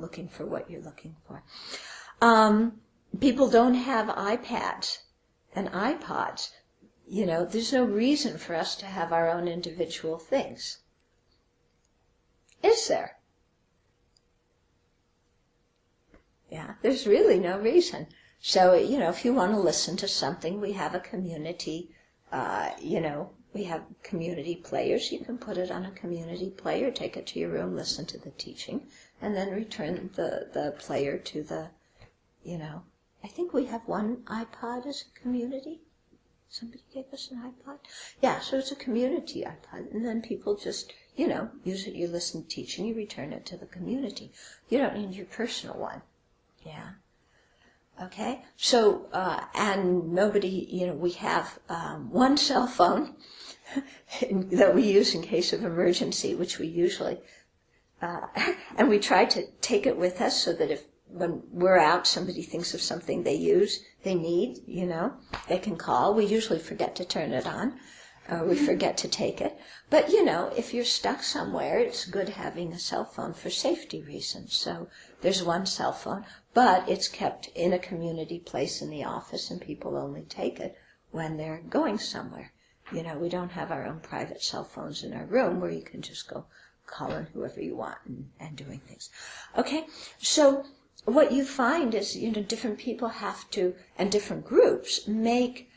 [SPEAKER 1] looking for what you're looking for. People don't have iPads and iPods. There's no reason for us to have our own individual things. Is there? Yeah, there's really no reason. So, if you want to listen to something, we have a community, we have community players. You can put it on a community player, take it to your room, listen to the teaching, and then return the player to the, I think we have one iPod as a community. Somebody gave us an iPod? Yeah, so it's a community iPod. And then people just, use it, you listen to teaching, you return it to the community. You don't need your personal one. Yeah. Okay? So, and nobody, we have one cell phone that we use in case of emergency, which we usually, and we try to take it with us so that if when we're out, somebody thinks of something they need, they can call. We usually forget to turn it on, or we forget to take it. But, if you're stuck somewhere, it's good having a cell phone for safety reasons. So there's one cell phone, but it's kept in a community place in the office, and people only take it when they're going somewhere. We don't have our own private cell phones in our room where you can just go calling whoever you want and doing things. Okay, so what you find is, different people have to, and different groups, make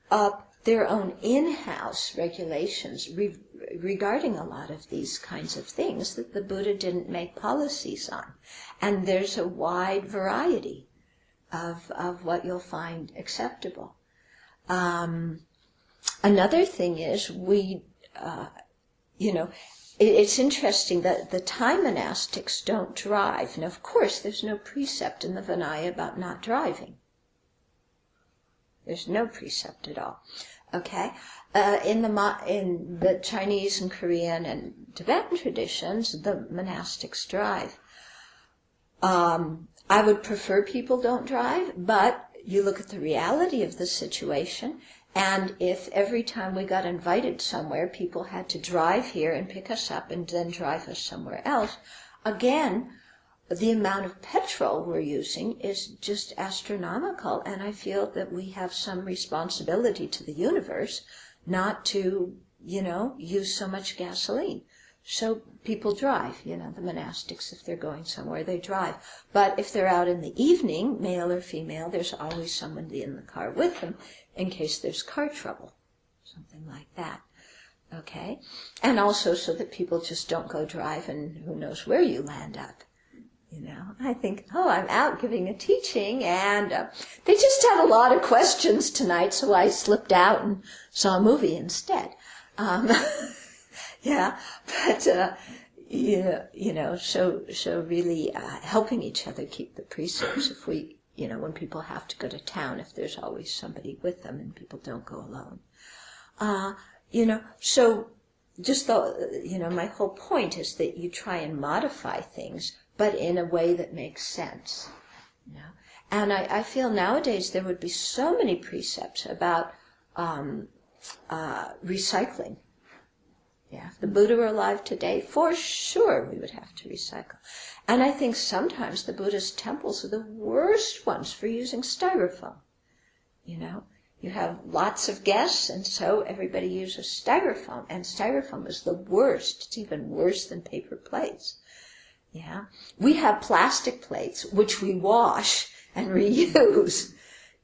[SPEAKER 1] up their own in-house regulations regarding a lot of these kinds of things that the Buddha didn't make policies on. And there's a wide variety of what you'll find acceptable. Another thing is it's interesting that the Thai monastics don't drive. And of course, there's no precept in the Vinaya about not driving. There's no precept at all. Okay? In the Chinese and Korean and Tibetan traditions, the monastics drive. I would prefer people don't drive, but you look at the reality of the situation, and if every time we got invited somewhere, people had to drive here and pick us up and then drive us somewhere else, again, the amount of petrol we're using is just astronomical, and I feel that we have some responsibility to the universe not to, use so much gasoline. So people drive, the monastics, if they're going somewhere, they drive. But if they're out in the evening, male or female, there's always someone in the car with them in case there's car trouble, something like that. Okay? And also so that people just don't go drive and who knows where you land up. You know, I think, oh, I'm out giving a teaching, and they just had a lot of questions tonight, so I slipped out and saw a movie instead. Yeah, but you know, so really helping each other keep the precepts. If we, you know, when people have to go to town, if there's always somebody with them, and people don't go alone. You know, so just the, you know, my whole point is that you try and modify things, but in a way that makes sense. You know? And I feel nowadays there would be so many precepts about recycling. Yeah, if the Buddha were alive today, for sure we would have to recycle. And I think sometimes the Buddha's temples are the worst ones for using styrofoam. You know, you have lots of guests, and so everybody uses styrofoam, and styrofoam is the worst. It's even worse than paper plates. Yeah, we have plastic plates which we wash and reuse.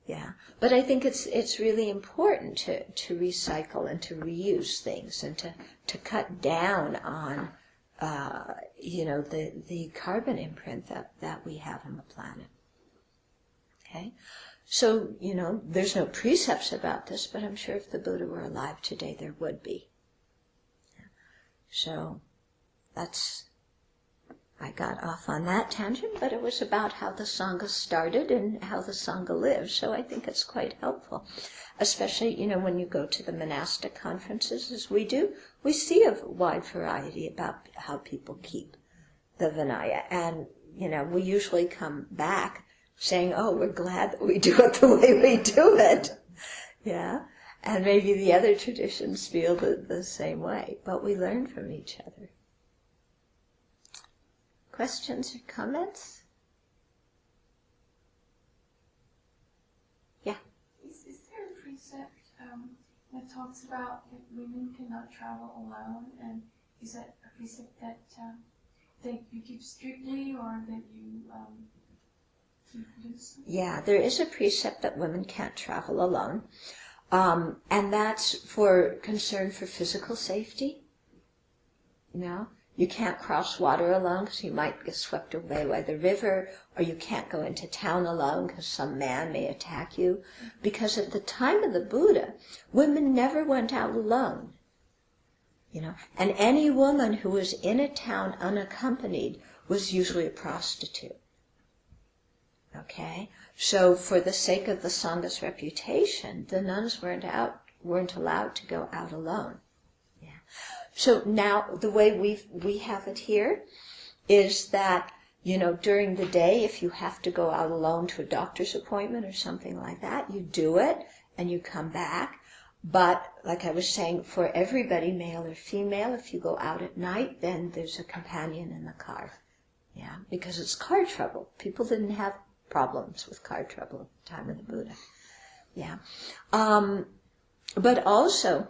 [SPEAKER 1] Yeah, but I think it's really important to recycle and to reuse things and to cut down on you know, the carbon imprint that we have on the planet. Okay, so you know, there's no precepts about this, but I'm sure if the Buddha were alive today, there would be. Yeah. So that's. I got off on that tangent, but it was about how the Sangha started and how the Sangha lives, so I think it's quite helpful. Especially, you know, when you go to the monastic conferences, as we do, we see a wide variety about how people keep the Vinaya. And, you know, we usually come back saying, oh, we're glad that we do it the way we do it. Yeah? And maybe the other traditions feel the same way, but we learn from each other. Questions or comments? Yeah.
[SPEAKER 2] Is there a precept that talks about that women cannot travel alone? And is that a precept that you keep strictly, or that you keep loosely?
[SPEAKER 1] Yeah, there is a precept that women can't travel alone. And that's for concern for physical safety. You know? You can't cross water alone because you might get swept away by the river, or you can't go into town alone because some man may attack you. Because at the time of the Buddha, women never went out alone. You know, and any woman who was in a town unaccompanied was usually a prostitute. Okay? So for the sake of the Sangha's reputation, the nuns weren't allowed to go out alone. So now the way we have it here is that, you know, during the day, if you have to go out alone to a doctor's appointment or something like that, you do it and you come back. But like I was saying, for everybody, male or female, if you go out at night, then there's a companion in the car. Yeah, because it's car trouble. People didn't have problems with car trouble at the time of the Buddha. Yeah. But also,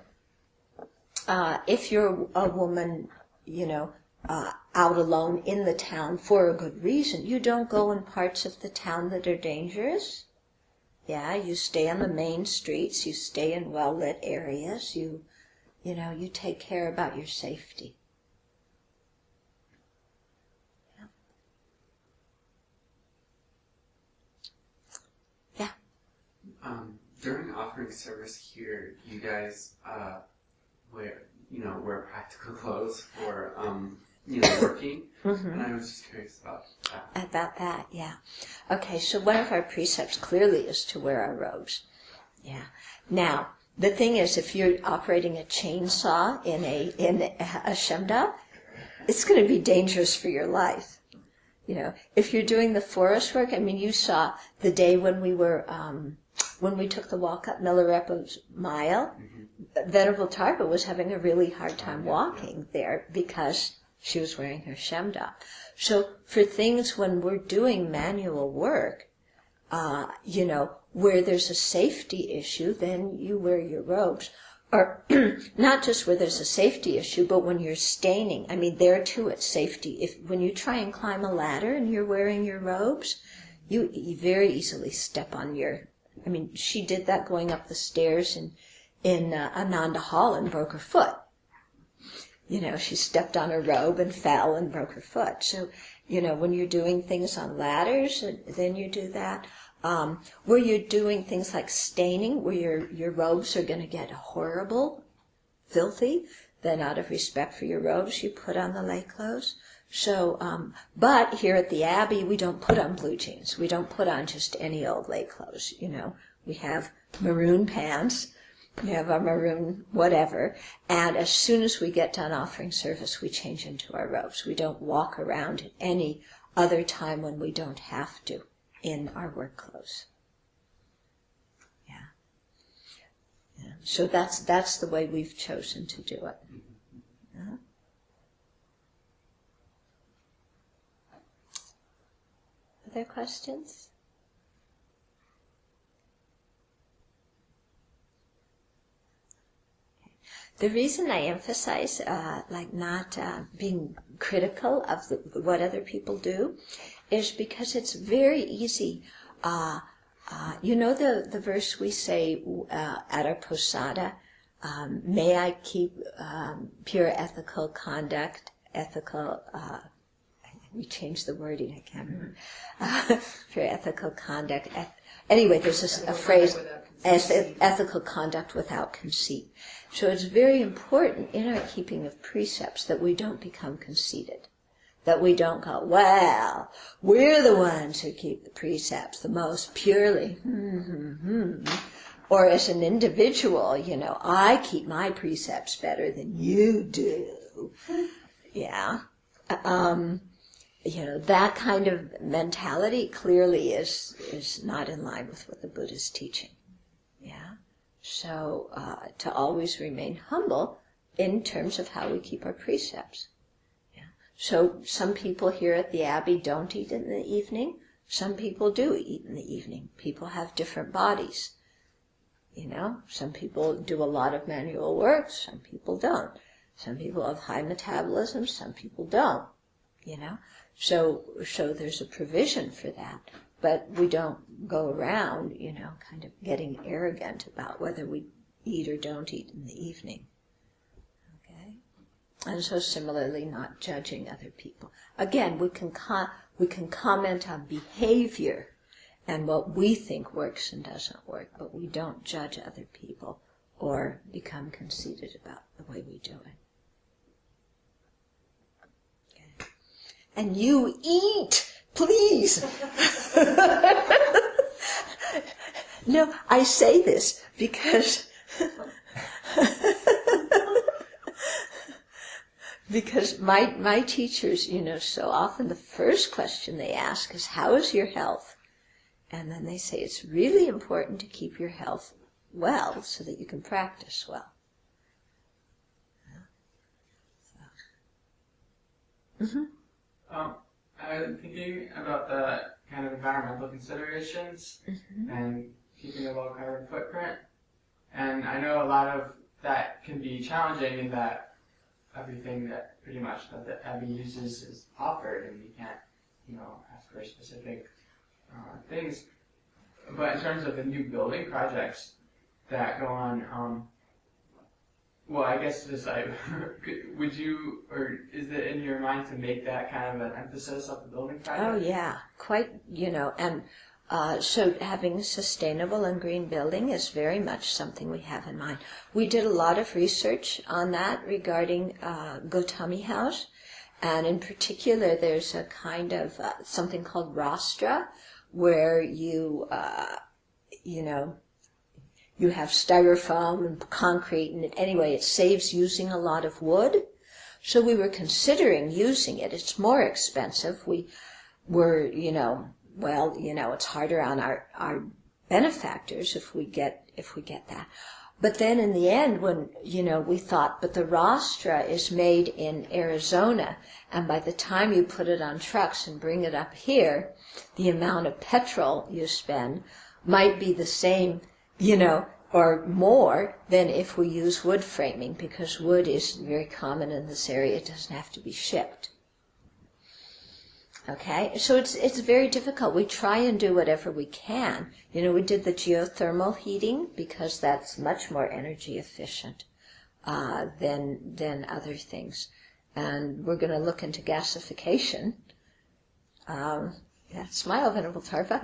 [SPEAKER 1] if you're a woman, you know, out alone in the town for a good reason, you don't go in parts of the town that are dangerous. Yeah, you stay on the main streets, you stay in well-lit areas, you know, you take care about your safety. Yeah.
[SPEAKER 3] During offering service here, you guys wear practical clothes for working, and I was just curious about that.
[SPEAKER 1] About that, yeah. Okay, so one of our precepts clearly is to wear our robes. Yeah. Now, the thing is, if you're operating a chainsaw in a shemda, it's going to be dangerous for your life. You know, if you're doing the forest work, I mean, you saw the day when we were when we took the walk up Milarepa's mile. Venerable Tarpa was having a really hard time walking there because she was wearing her shemda. So for things when we're doing manual work, you know, where there's a safety issue, then you wear your robes. Or not just where there's a safety issue, but when you're staining. I mean, there too it's safety. When you try and climb a ladder and you're wearing your robes, you very easily step on your... I mean, she did that going up the stairs in Ananda Hall and broke her foot. she stepped on a robe and fell and broke her foot. So, when you're doing things on ladders, then you do that. Where you're doing things like staining, where your robes are going to get horrible, filthy, then out of respect for your robes, you put on the lay clothes. So, but here at the Abbey, we don't put on blue jeans. We don't put on just any old lay clothes, We have maroon pants, we have our maroon whatever, and as soon as we get done offering service, we change into our robes. We don't walk around at any other time when we don't have to in our work clothes. Yeah. So that's the way we've chosen to do it. Yeah. Other questions? The reason I emphasize not being critical of what other people do is because it's very easy. The verse we say at our posada, may I keep pure ethical conduct, we changed the wording, I can't remember. Pure ethical conduct. Anyway, there's a phrase, ethical conduct without conceit. So it's very important in our keeping of precepts that we don't become conceited. That we don't go, well, we're the ones who keep the precepts the most purely. Or as an individual, I keep my precepts better than you do. Yeah. That kind of mentality clearly is not in line with what the Buddha's teaching. Yeah. So to always remain humble in terms of how we keep our precepts. Yeah. So some people here at the Abbey don't eat in the evening. Some people do eat in the evening. People have different bodies. Some people do a lot of manual work. Some people don't. Some people have high metabolism. Some people don't. So there's a provision for that. But we don't go around, kind of getting arrogant about whether we eat or don't eat in the evening. Okay? And so similarly, not judging other people. Again, we can comment on behavior and what we think works and doesn't work, but we don't judge other people or become conceited about the way we do it. Okay? And you eat! Please. No, I say this because my teachers, so often the first question they ask is, how is your health? And then they say it's really important to keep your health well so that you can practice well. Yeah. So.
[SPEAKER 4] I was thinking about the kind of environmental considerations and keeping a low carbon footprint. And I know a lot of that can be challenging in that everything that pretty much that the Abbey uses is offered, and you can't, ask for specific things. But in terms of the new building projects that go on, well, I guess just would you, or is it in your mind to make that kind of an emphasis of the building project?
[SPEAKER 1] Oh yeah, quite, and so having sustainable and green building is very much something we have in mind. We did a lot of research on that regarding Gautami House, and in particular there's a kind of something called Rastra, where you have styrofoam and concrete, and anyway, it saves using a lot of wood. So we were considering using it. It's more expensive. We were, it's harder on our benefactors if we get that. But then in the end, when, we thought, but the Rastra is made in Arizona, and by the time you put it on trucks and bring it up here, the amount of petrol you spend might be the same, or more than if we use wood framing, because wood is very common in this area. It doesn't have to be shipped. Okay, so it's very difficult. We try and do whatever we can. We did the geothermal heating because that's much more energy efficient. than other things. And we're going to look into gasification. Yeah, smile, Venerable Tarpa.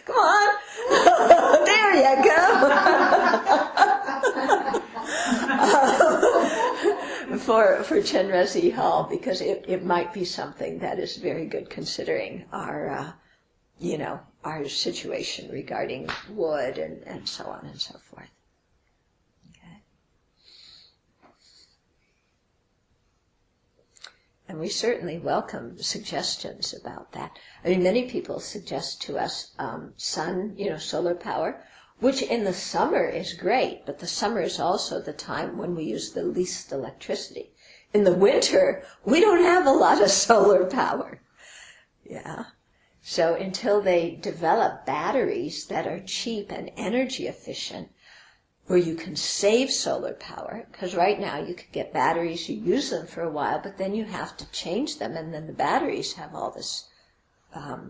[SPEAKER 1] Come on. There you go. For Chenrezig Hall, because it might be something that is very good considering our our situation regarding wood and so on and so forth. Okay. And we certainly welcome suggestions about that. I mean, many people suggest to us sun, solar power, which in the summer is great, but the summer is also the time when we use the least electricity. In the winter, we don't have a lot of solar power. Yeah. So until they develop batteries that are cheap and energy efficient, where you can save solar power, because right now you could get batteries, you use them for a while, but then you have to change them, and then the batteries have all this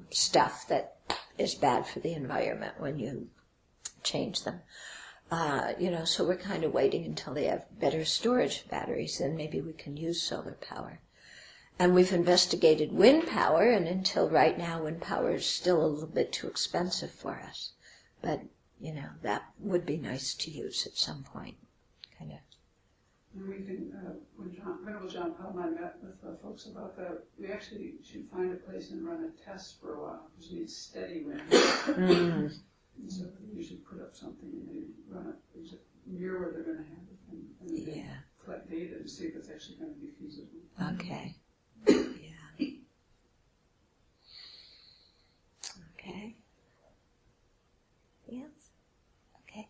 [SPEAKER 1] stuff that is bad for the environment when you change them. So we're kind of waiting until they have better storage batteries, and maybe we can use solar power. And we've investigated wind power, and until right now, wind power is still a little bit too expensive for us. But, that would be nice to use at some point, kind of.
[SPEAKER 5] And we can, when Venerable John Paul and I met with folks about that, we actually should find a place and run a test for a while, because we need steady wind. And so we should put up something and maybe run it near where they're going to have it, and collect data and see if it's actually going to be feasible.
[SPEAKER 1] Okay. Yeah. Okay. Anything else? Okay.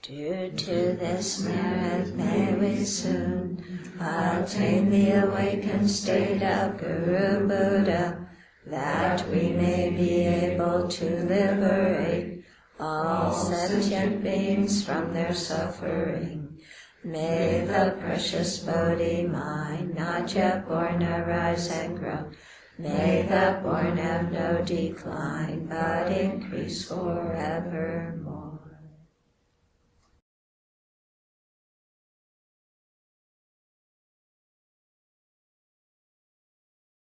[SPEAKER 1] Due to this merit, may we soon attain the awakened state of Guru Buddha, that we may be able to liberate all sentient beings from their suffering. May the precious Bodhi mind, not yet born, arise and grow. May the born have no decline, but increase forevermore.